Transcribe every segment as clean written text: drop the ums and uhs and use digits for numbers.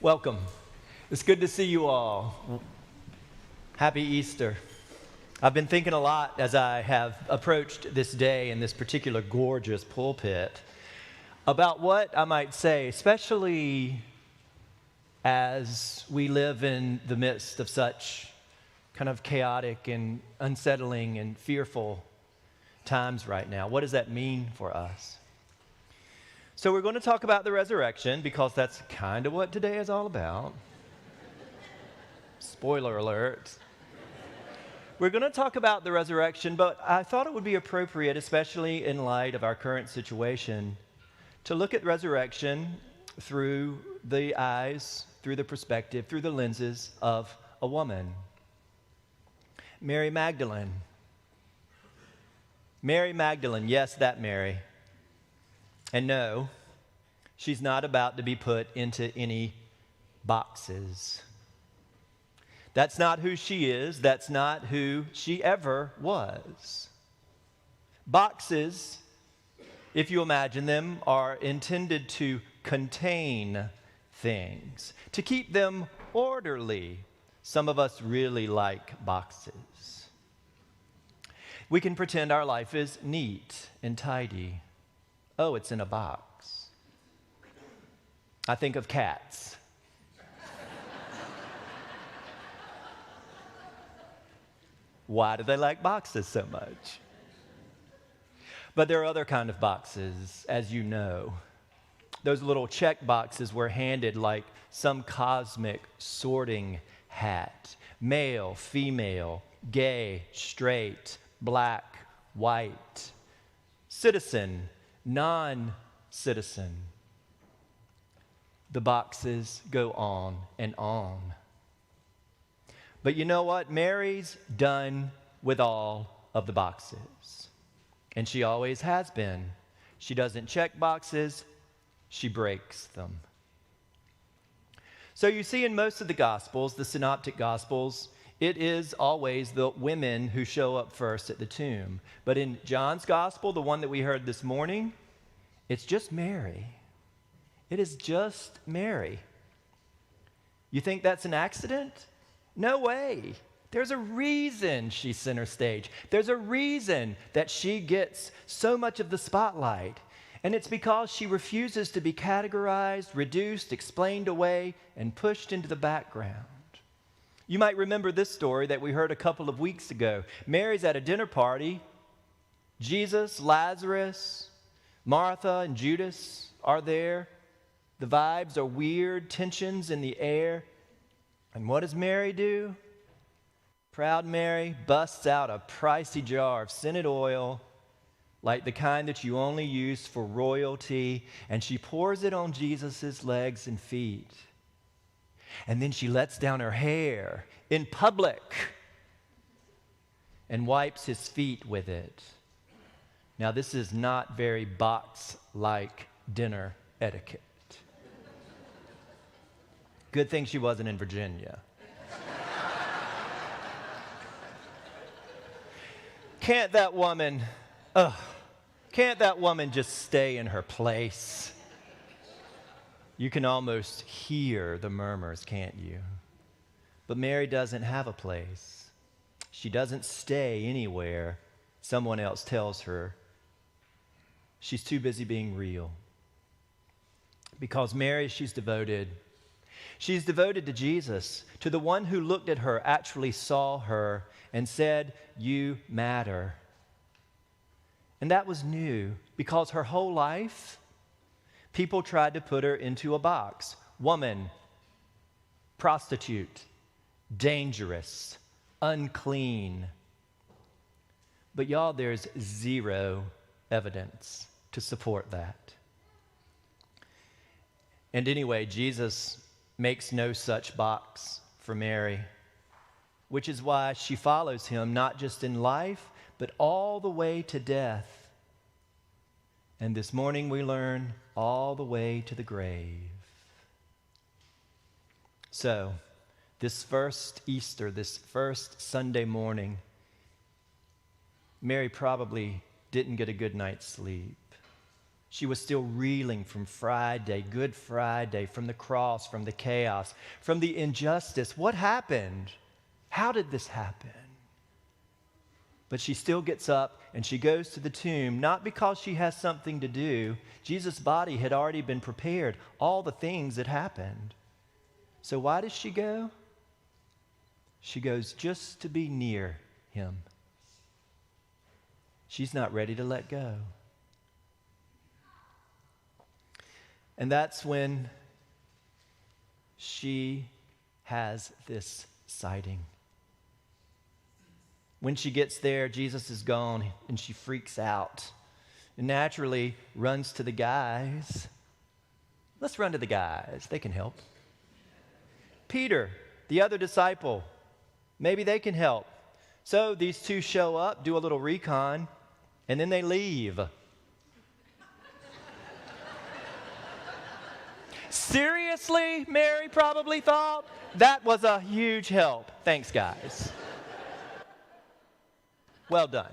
Welcome. It's good to see you all. Happy Easter. I've been thinking a lot as I have approached this day in this particular gorgeous pulpit about what I might say, especially as we live in the midst of such kind of chaotic and unsettling and fearful times right now. What does that mean for us? So we're going to talk about the resurrection because that's kind of what today is all about. Spoiler alert. We're going to talk about the resurrection, but I thought it would be appropriate, especially in light of our current situation, to look at resurrection through the eyes, through the perspective, through the lenses of a woman. Mary Magdalene. Mary Magdalene, yes, that Mary. And no, she's not about to be put into any boxes. That's not who she is. That's not who she ever was. Boxes, if you imagine them, are intended to contain things, to keep them orderly. Some of us really like boxes. We can pretend our life is neat and tidy. Oh, it's in a box. I think of cats. Why do they like boxes so much? But there are other kind of boxes, as you know. Those little check boxes were handed like some cosmic sorting hat. Male, female, gay, straight, black, white, citizen, non-citizen. The boxes go on and on. But you know what? Mary's done with all of the boxes. And she always has been. She doesn't check boxes, she breaks them. So you see in most of the Gospels, the Synoptic Gospels, it is always the women who show up first at the tomb. But in John's Gospel, the one that we heard this morning, it's just Mary. It is just Mary. You think that's an accident? No way. There's a reason she's center stage. There's a reason that she gets so much of the spotlight. And it's because she refuses to be categorized, reduced, explained away, and pushed into the background. You might remember this story that we heard a couple of weeks ago. Mary's at a dinner party. Jesus, Lazarus, Martha, and Judas are there. The vibes are weird, tensions in the air. And what does Mary do? Proud Mary busts out a pricey jar of scented oil, like the kind that you only use for royalty, and she pours it on Jesus' legs and feet. And then she lets down her hair in public and wipes his feet with it. Now, this is not very box-like dinner etiquette. Good thing she wasn't in Virginia. Can't that woman just stay in her place? You can almost hear the murmurs, can't you? But Mary doesn't have a place. She doesn't stay anywhere someone else tells her. She's too busy being real. Because Mary, she's devoted. She's devoted to Jesus, to the one who looked at her, actually saw her, and said, "You matter." And that was new, because her whole life, people tried to put her into a box. Woman, prostitute, dangerous, unclean. But y'all, there's zero evidence to support that. And anyway, Jesus makes no such box for Mary, which is why she follows him not just in life, but all the way to death. And this morning we learn all the way to the grave. So, this first Easter, this first Sunday morning, Mary probably didn't get a good night's sleep. She was still reeling from Friday, Good Friday, from the cross, from the chaos, from the injustice. What happened? How did this happen? But she still gets up and she goes to the tomb, not because she has something to do. Jesus' body had already been prepared, all the things that happened. So why does she go? She goes just to be near him. She's not ready to let go. And that's when she has this sighting. When she gets there, Jesus is gone, and she freaks out and naturally runs to the guys. Let's run to the guys. They can help. Peter, the other disciple, maybe they can help. So these two show up, do a little recon, and then they leave. Seriously, Mary probably thought? That was a huge help. Thanks, guys. Well done.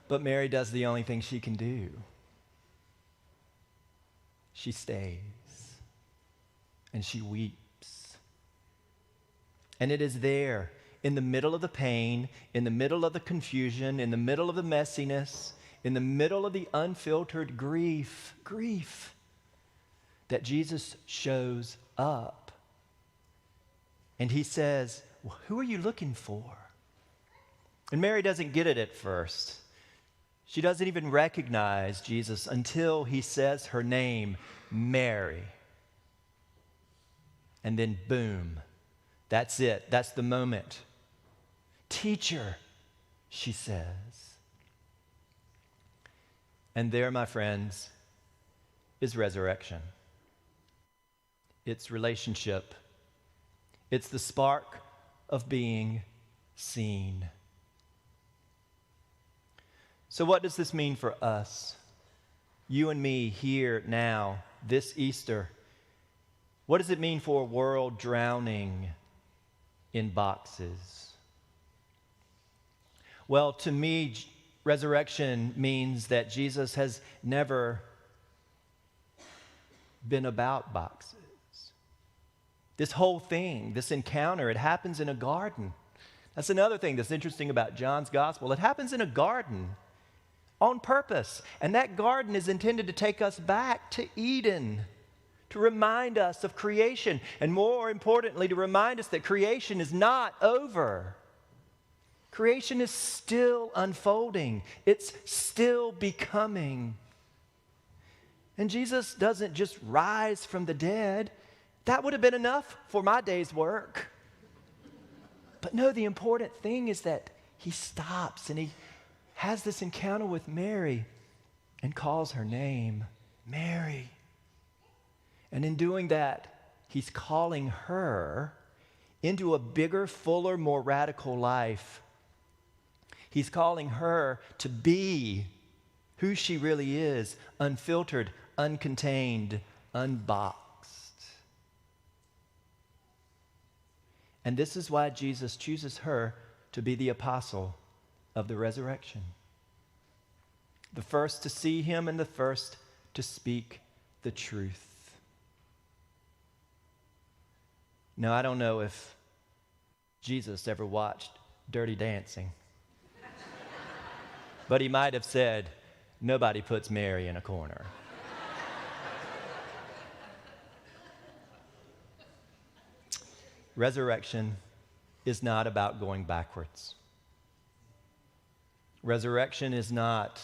But Mary does the only thing she can do. She stays. And she weeps. And it is there, in the middle of the pain, in the middle of the confusion, in the middle of the messiness, in the middle of the unfiltered grief, that Jesus shows up. And he says, well, who are you looking for? And Mary doesn't get it at first. She doesn't even recognize Jesus until he says her name, Mary. And then boom, that's it. That's the moment. Teacher, she says. And there, my friends, is resurrection. It's relationship. It's the spark of being seen. So what does this mean for us? You and me here now, this Easter. What does it mean for a world drowning in boxes? Well, to me, resurrection means that Jesus has never been about boxes. This whole thing, this encounter, it happens in a garden. That's another thing that's interesting about John's gospel. It happens in a garden on purpose. And that garden is intended to take us back to Eden, to remind us of creation, and more importantly, to remind us that creation is not over. Creation is still unfolding. It's still becoming. And Jesus doesn't just rise from the dead. That would have been enough for my day's work. But no, the important thing is that he stops and he has this encounter with Mary and calls her name, Mary. And in doing that, he's calling her into a bigger, fuller, more radical life. He's calling her to be who she really is, unfiltered, uncontained, unboxed. And this is why Jesus chooses her to be the apostle of the resurrection. The first to see him and the first to speak the truth. Now, I don't know if Jesus ever watched Dirty Dancing, but he might have said, nobody puts Mary in a corner. Resurrection is not about going backwards. Resurrection is not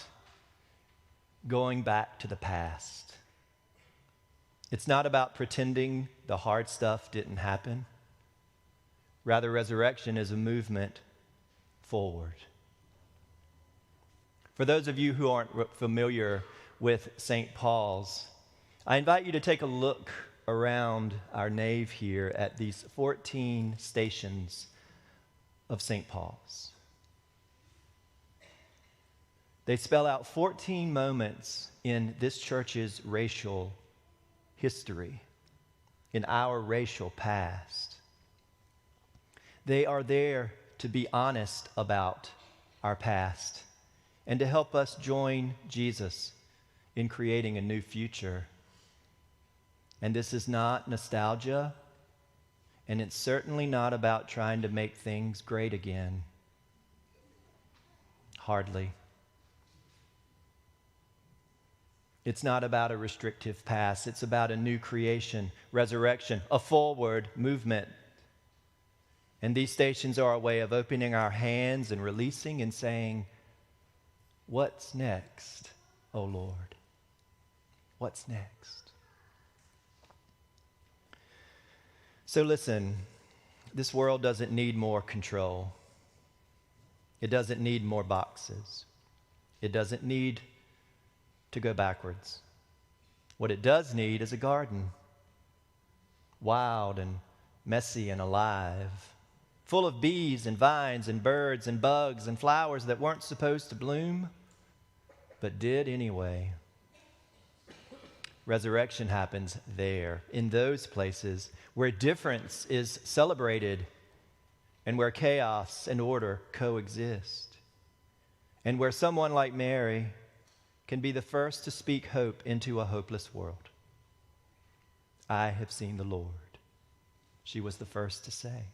going back to the past. It's not about pretending the hard stuff didn't happen. Rather, resurrection is a movement forward. For those of you who aren't familiar with St. Paul's, I invite you to take a look around our nave here at these 14 stations of St. Paul's. They spell out 14 moments in this church's racial history, in our racial past. They are there to be honest about our past and to help us join Jesus in creating a new future. And this is not nostalgia, and it's certainly not about trying to make things great again. Hardly. It's not about a restrictive past. It's about a new creation, resurrection, a forward movement. And these stations are a way of opening our hands and releasing and saying, "What's next, O Lord? What's next?" So listen, this world doesn't need more control. It doesn't need more boxes. It doesn't need to go backwards. What it does need is a garden, wild and messy and alive, full of bees and vines and birds and bugs and flowers that weren't supposed to bloom, but did anyway. Resurrection happens there, in those places where difference is celebrated and where chaos and order coexist, and where someone like Mary can be the first to speak hope into a hopeless world. "I have seen the Lord," she was the first to say.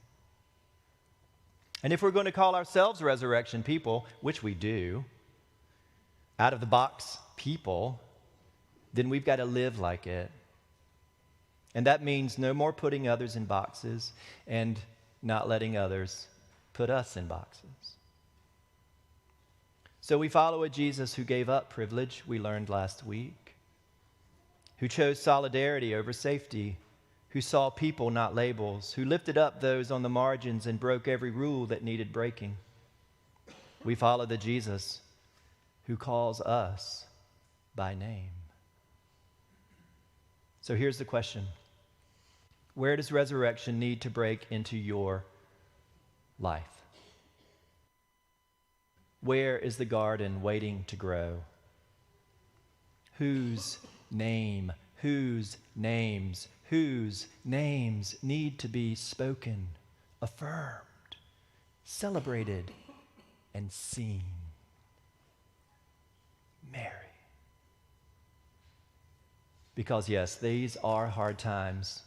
And if we're going to call ourselves resurrection people, which we do, out of the box people, then we've got to live like it. And that means no more putting others in boxes and not letting others put us in boxes. So we follow a Jesus who gave up privilege, we learned last week, who chose solidarity over safety, who saw people, not labels, who lifted up those on the margins and broke every rule that needed breaking. We follow the Jesus who calls us by name. So here's the question. Where does resurrection need to break into your life? Where is the garden waiting to grow? Whose names need to be spoken, affirmed, celebrated, and seen? Mary. Because yes, these are hard times.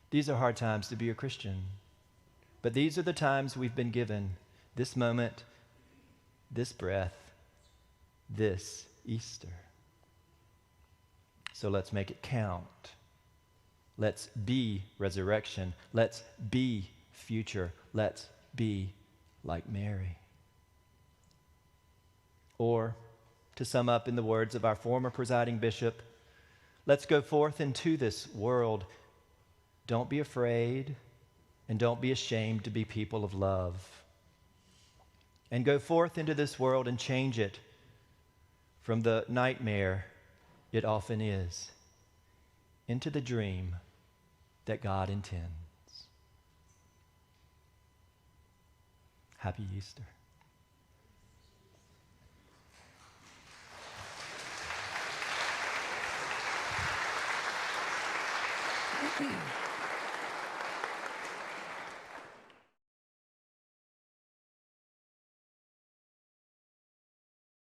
These are hard times to be a Christian. But these are the times we've been given, this moment, this breath, this Easter. So let's make it count. Let's be resurrection. Let's be future. Let's be like Mary. Or, to sum up in the words of our former presiding bishop, let's go forth into this world. Don't be afraid and don't be ashamed to be people of love. And go forth into this world and change it from the nightmare it often is into the dream that God intends. Happy Easter.